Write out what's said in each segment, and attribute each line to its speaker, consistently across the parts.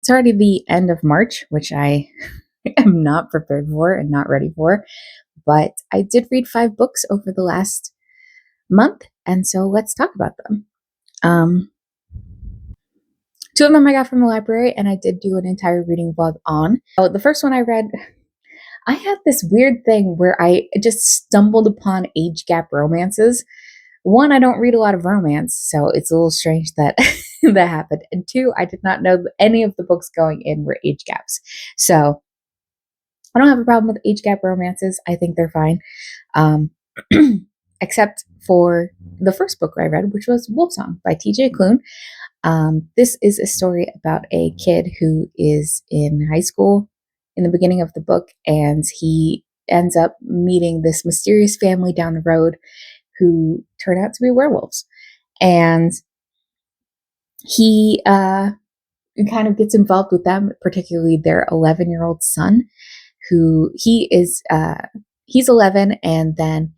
Speaker 1: It's already the end of March, which I am not prepared for and not ready for, but I did read 5 books over the last month, and so let's talk about them. Um, 2 of them I got from the library, and I did do an entire reading vlog on. So the first one I read, I had this weird thing where I just stumbled upon age gap romances. One, I don't read a lot of romance, so it's a little strange that that happened. And two, I did not know that any of the books going in were age gaps. So I don't have a problem with age gap romances. I think they're fine. Um, except for the first book I read, which was Wolfsong by TJ Klune. This is a story about a kid who is in high school in the beginning of the book, and he ends up meeting this mysterious family down the road who turn out to be werewolves. And he kind of gets involved with them, particularly their 11-year-old son, who he's 11, and then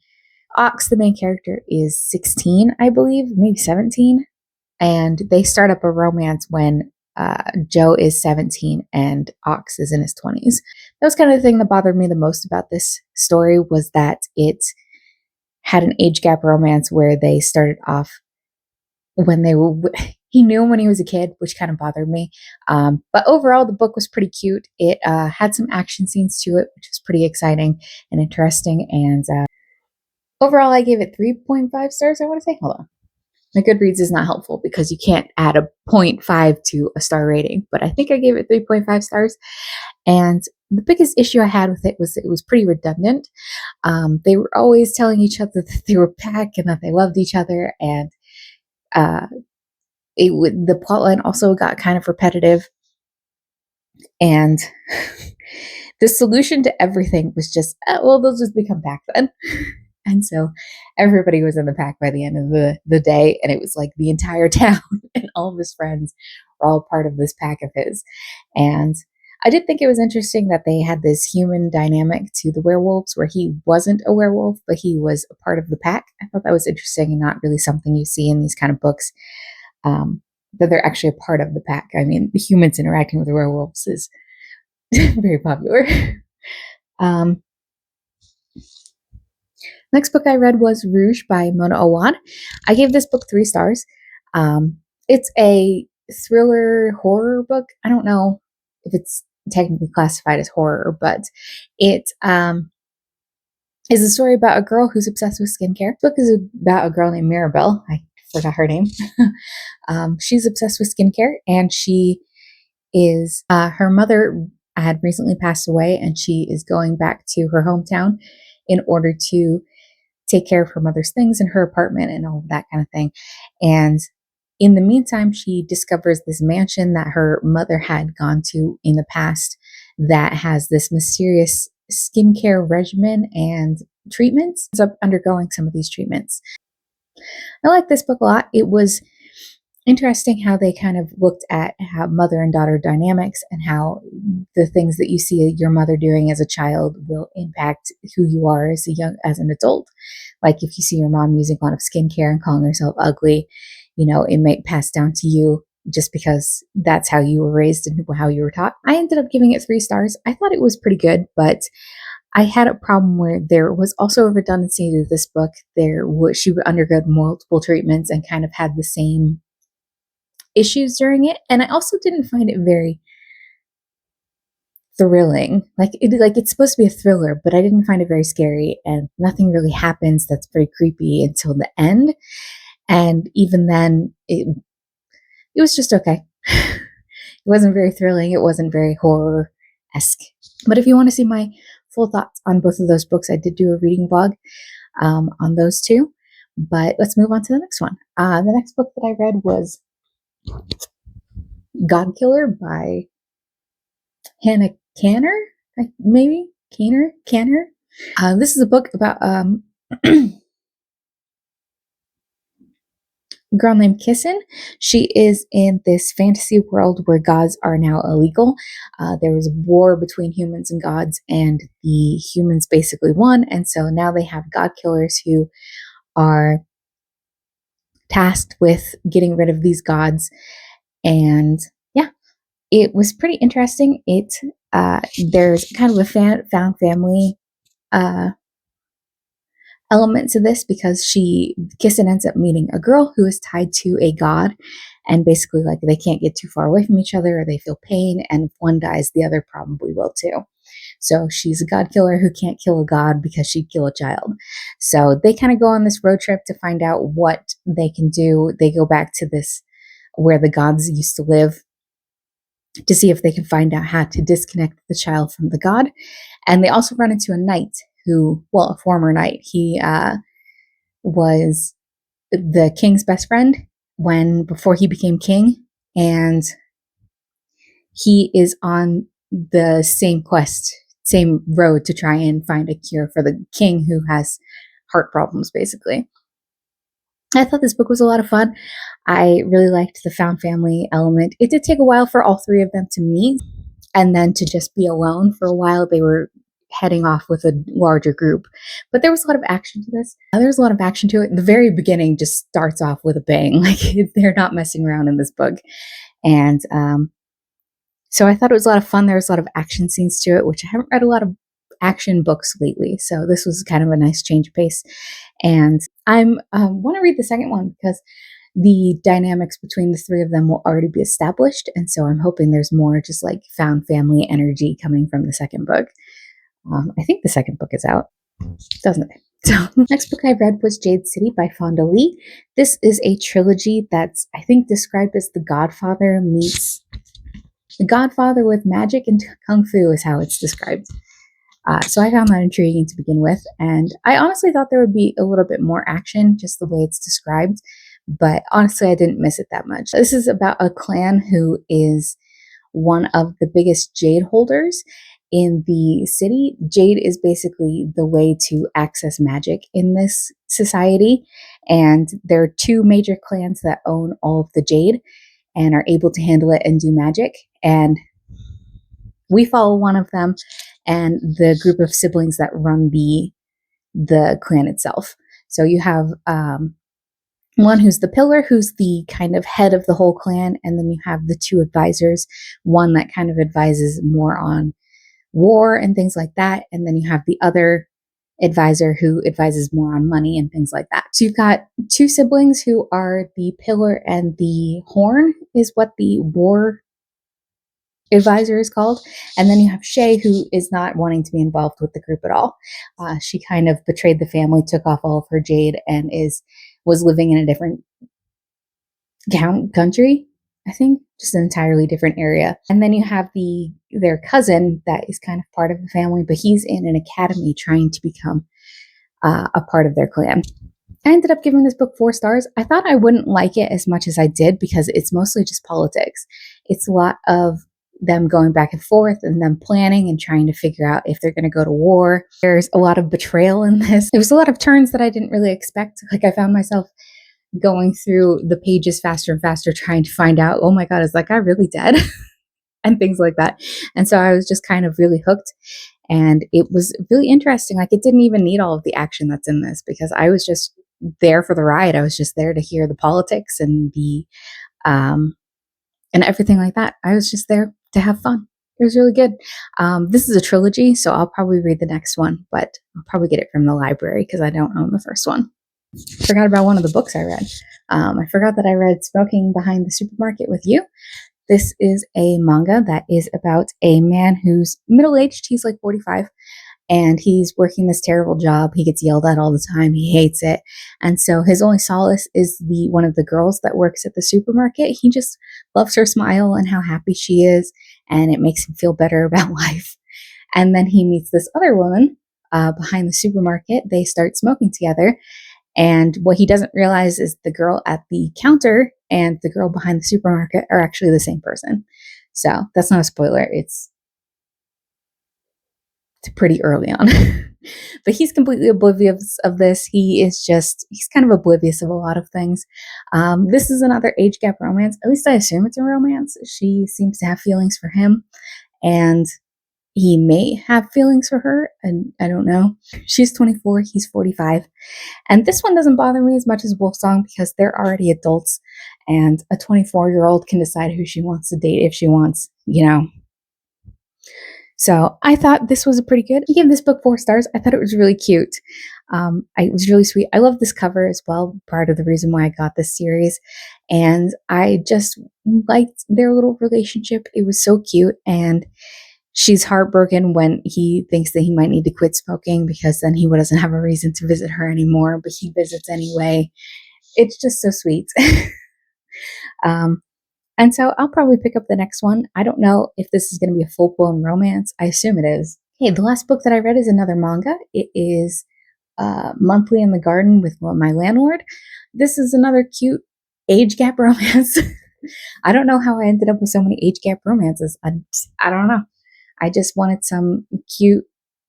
Speaker 1: Ox, the main character, is 16, I believe, maybe 17. And they start up a romance when Joe is 17 and Ox is in his 20s. That was kind of the thing that bothered me the most about this story, was that it had an age gap romance where they started off when they were he knew him when he was a kid, which kind of bothered me. But overall, the book was pretty cute. It had some action scenes to it, which was pretty exciting and interesting. And overall, I gave it 3.5 stars, I want to say. Hold on. My Goodreads is not helpful because you can't add a 0.5 to a star rating, but I think I gave it 3.5 stars. And the biggest issue I had with it was pretty redundant. They were always telling each other that they were a pack and that they loved each other, and the plotline also got kind of repetitive. And the solution to everything was just, well, they'll just become pack then. And so everybody was in the pack by the end of the day, and it was like the entire town and all of his friends were all part of this pack of his. And I did think it was interesting that they had this human dynamic to the werewolves where he wasn't a werewolf, but he was a part of the pack. I thought that was interesting and not really something you see in these kind of books, that they're actually a part of the pack. I mean, the humans interacting with the werewolves is very popular. Next book I read was Rouge by Mona Awad. I gave this book 3 stars. It's a thriller horror book. I don't know if it's technically classified as horror, but it is a story about a girl who's obsessed with skincare. The book is about a girl named Mirabelle. I forgot her name. She's obsessed with skincare, and she is her mother had recently passed away, and she is going back to her hometown in order to take care of her mother's things in her apartment and all of that kind of thing. And in the meantime, she discovers this mansion that her mother had gone to in the past that has this mysterious skincare regimen and treatments. Ends up undergoing some of these treatments. I like this book a lot. It was interesting how they kind of looked at how mother and daughter dynamics and how the things that you see your mother doing as a child will impact who you are as an adult. Like if you see your mom using a lot of skincare and calling herself ugly, it might pass down to you just because that's how you were raised and how you were taught. I ended up giving it 3 stars. I thought it was pretty good, but I had a problem where there was also a redundancy to this book. She would undergo multiple treatments and kind of had the same issues during it, and I also didn't find it very thrilling. It's supposed to be a thriller, but I didn't find it very scary, and nothing really happens that's very creepy until the end. And even then, it was just okay. It wasn't very thrilling. It wasn't very horror-esque. But if you want to see my full thoughts on both of those books, I did do a reading vlog on those 2. But let's move on to the next one. The next book that I read was God Killer by Hannah Kanner, maybe Kanner. This is a book about a girl named Kissin. She is in this fantasy world where gods are now illegal. There was a war between humans and gods, and the humans basically won, and so now they have god killers who are tasked with getting rid of these gods. And yeah, it was pretty interesting. There's kind of a found family uh, element to this because Kissing ends up meeting a girl who is tied to a god, and basically like they can't get too far away from each other or they feel pain, and if one dies, the other probably will too. So she's a god killer who can't kill a god because she'd kill a child. So they kind of go on this road trip to find out what they can do. They go back to this where the gods used to live to see if they can find out how to disconnect the child from the god. And they also run into a knight a former knight. He was the king's best friend before he became king, and he is on the same road to try and find a cure for the king who has heart problems, basically. I thought this book was a lot of fun. I really liked the found family element. It did take a while for all three of them to meet and then to just be alone for a while. They were heading off with a larger group, but there was a lot of action to this. There's a lot of action to it. The very beginning just starts off with a bang. Like they're not messing around in this book. And so I thought it was a lot of fun. There was a lot of action scenes to it, which I haven't read a lot of action books lately. So this was kind of a nice change of pace. And I want to read the second one because the dynamics between the three of them will already be established. And so I'm hoping there's more just like found family energy coming from the second book. I think the second book is out, doesn't it? So next book I read was Jade City by Fonda Lee. This is a trilogy that's, I think, described as The Godfather meets The Godfather with magic and kung fu is how it's described. So I found that intriguing to begin with. And I honestly thought there would be a little bit more action, just the way it's described. But honestly, I didn't miss it that much. This is about a clan who is one of the biggest jade holders in the city. Jade is basically the way to access magic in this society. And there are two major clans that own all of the jade and are able to handle it and do magic. And we follow one of them and the group of siblings that run the clan itself. So you have one who's the pillar, who's the kind of head of the whole clan, and then you have the two advisors, one that kind of advises more on war and things like that, and then you have the other advisor who advises more on money and things like that. So you've got two siblings who are the pillar and the horn is what the war advisor is called. And then you have Shay, who is not wanting to be involved with the group at all. She kind of betrayed the family, took off all of her jade, and was living in a different country, I think, just an entirely different area. And then you have their cousin that is kind of part of the family, but he's in an academy trying to become a part of their clan. I ended up giving this book 4 stars. I thought I wouldn't like it as much as I did because it's mostly just politics. It's a lot of them going back and forth and them planning and trying to figure out if they're going to go to war. There's a lot of betrayal in this. There was a lot of turns that I didn't really expect. Like I found myself going through the pages faster and faster trying to find out, oh my God, is that guy really dead? And things like that. And so I was just kind of really hooked. And it was really interesting. Like it didn't even need all of the action that's in this because I was just there for the ride. I was just there to hear the politics and and everything like that. I was just there to have fun. It was really good. This is a trilogy, so I'll probably read the next one, but I'll probably get it from the library because I don't own the first one. Forgot about one of the books I read. I forgot that I read Smoking Behind the Supermarket with You. This is a manga that is about a man who's middle-aged. He's like 45, and he's working this terrible job. He gets yelled at all the time. He hates it. And so his only solace is one of the girls that works at the supermarket. He just loves her smile and how happy she is, and it makes him feel better about life. And then he meets this other woman behind the supermarket. They start smoking together. And what he doesn't realize is the girl at the counter and the girl behind the supermarket are actually the same person. So that's not a spoiler. It's pretty early on. But he's completely oblivious of this. He's kind of oblivious of a lot of things. This is another age gap romance. At least I assume it's a romance. She seems to have feelings for him. And he may have feelings for her, and I don't know. She's 24, he's 45. And this one doesn't bother me as much as Wolfsong because they're already adults, and a 24-year-old can decide who she wants to date if she wants, you know. So I thought this was a pretty good. I gave this book 4 stars. I thought it was really cute. It was really sweet. I love this cover as well, part of the reason why I got this series. And I just liked their little relationship. It was so cute. And she's heartbroken when he thinks that he might need to quit smoking because then he doesn't have a reason to visit her anymore, but he visits anyway. It's just so sweet. um, and so I'll probably pick up the next one. I don't know if this is going to be a full blown romance. I assume it is. Okay, the last book that I read is another manga. It is Monthly in the Garden with My Landlord. This is another cute age gap romance. I don't know how I ended up with so many age gap romances. I don't know. I just wanted some cute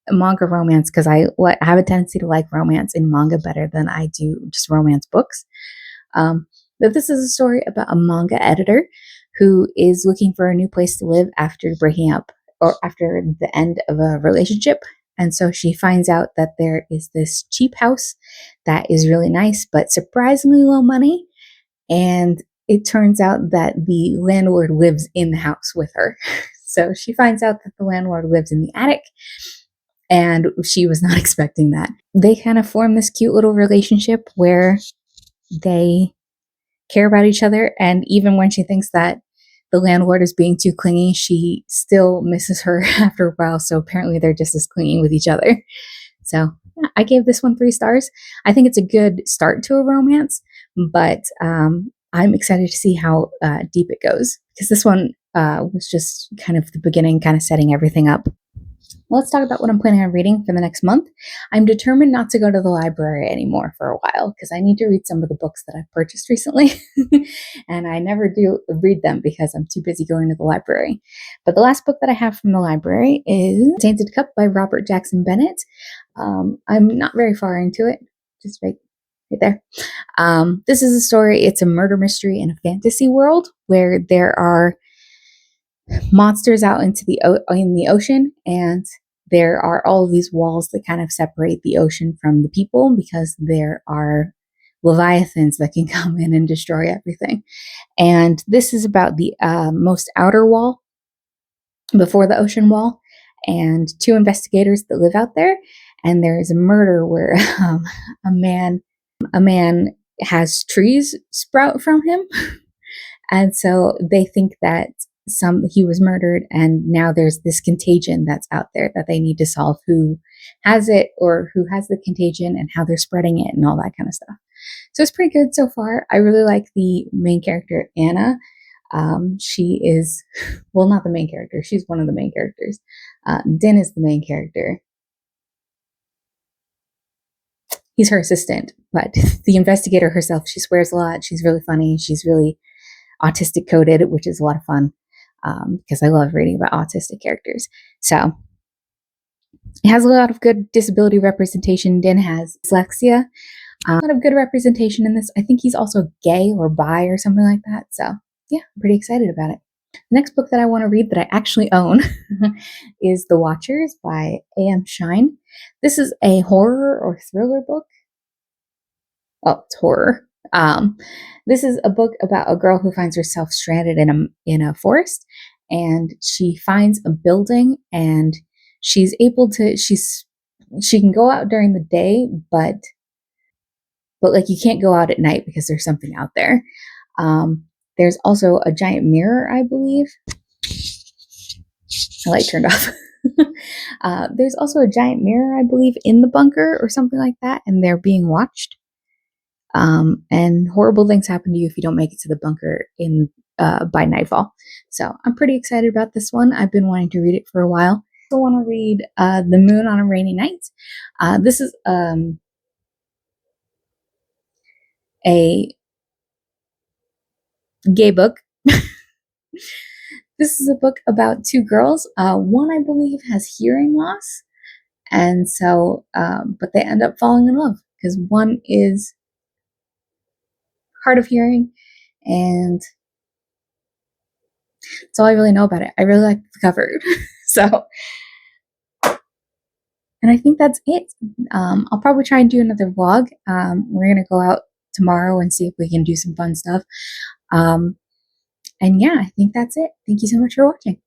Speaker 1: manga romance because I have a tendency to like romance in manga better than I do just romance books. But this is a story about a manga editor who is looking for a new place to live after breaking up or after the end of a relationship. And so she finds out that there is this cheap house that is really nice, but surprisingly low money. And it turns out that the landlord lives in the house with her. So she finds out that the landlord lives in the attic, and she was not expecting that. They kind of form this cute little relationship where they care about each other. And even when she thinks that the landlord is being too clingy, she still misses her after a while. So apparently they're just as clingy with each other. So yeah, I gave this one 3 stars. I think it's a good start to a romance, but I'm excited to see how deep it goes because this one was just kind of the beginning, kind of setting everything up. Let's talk about what I'm planning on reading for the next month. I'm determined not to go to the library anymore for a while because I need to read some of the books that I've purchased recently. And I never do read them because I'm too busy going to the library. But the last book that I have from the library is Tainted Cup by Robert Jackson Bennett. I'm not very far into it, just right there. This is a story, it's a murder mystery in a fantasy world where there are monsters out in the ocean, and there are all of these walls that kind of separate the ocean from the people because there are leviathans that can come in and destroy everything. And this is about the most outer wall before the ocean wall and 2 investigators that live out there. And there is a murder where a man has trees sprout from him. And so they think that he was murdered, and now there's this contagion that's out there that they need to solve who has it or who has the contagion and how they're spreading it and all that kind of stuff. So it's pretty good so far. I really like the main character, Anna. She is, well, not the main character. She's one of the main characters. Din is the main character. He's her assistant, but the investigator herself, she swears a lot. She's really funny. She's really autistic coded, which is a lot of fun because I love reading about autistic characters. So it has a lot of good disability representation. Din has dyslexia. A lot of good representation in this. I think he's also gay or bi or something like that. So yeah, I'm pretty excited about it. The next book that I want to read that I actually own is The Watchers by A.M. Shine. This is a horror or thriller book. Oh, it's horror. This is a book about a girl who finds herself stranded in a forest, and she finds a building, and she can go out during the day, but like you can't go out at night because there's something out there. There's also a giant mirror, I believe. The light turned off. There's also a giant mirror, I believe, in the bunker or something like that, and they're being watched. And horrible things happen to you if you don't make it to the bunker by nightfall. So I'm pretty excited about this one. I've been wanting to read it for a while. I also want to read The Moon on a Rainy Night. This is a gay book. This is a book about 2 girls. One, I believe, has hearing loss. And so, but they end up falling in love because one is hard of hearing, and that's all I really know about it. I really like the cover. So And I think that's it. I'll probably try and do another vlog. We're gonna go out tomorrow and see if we can do some fun stuff. Um, and yeah, I think that's it. Thank you so much for watching.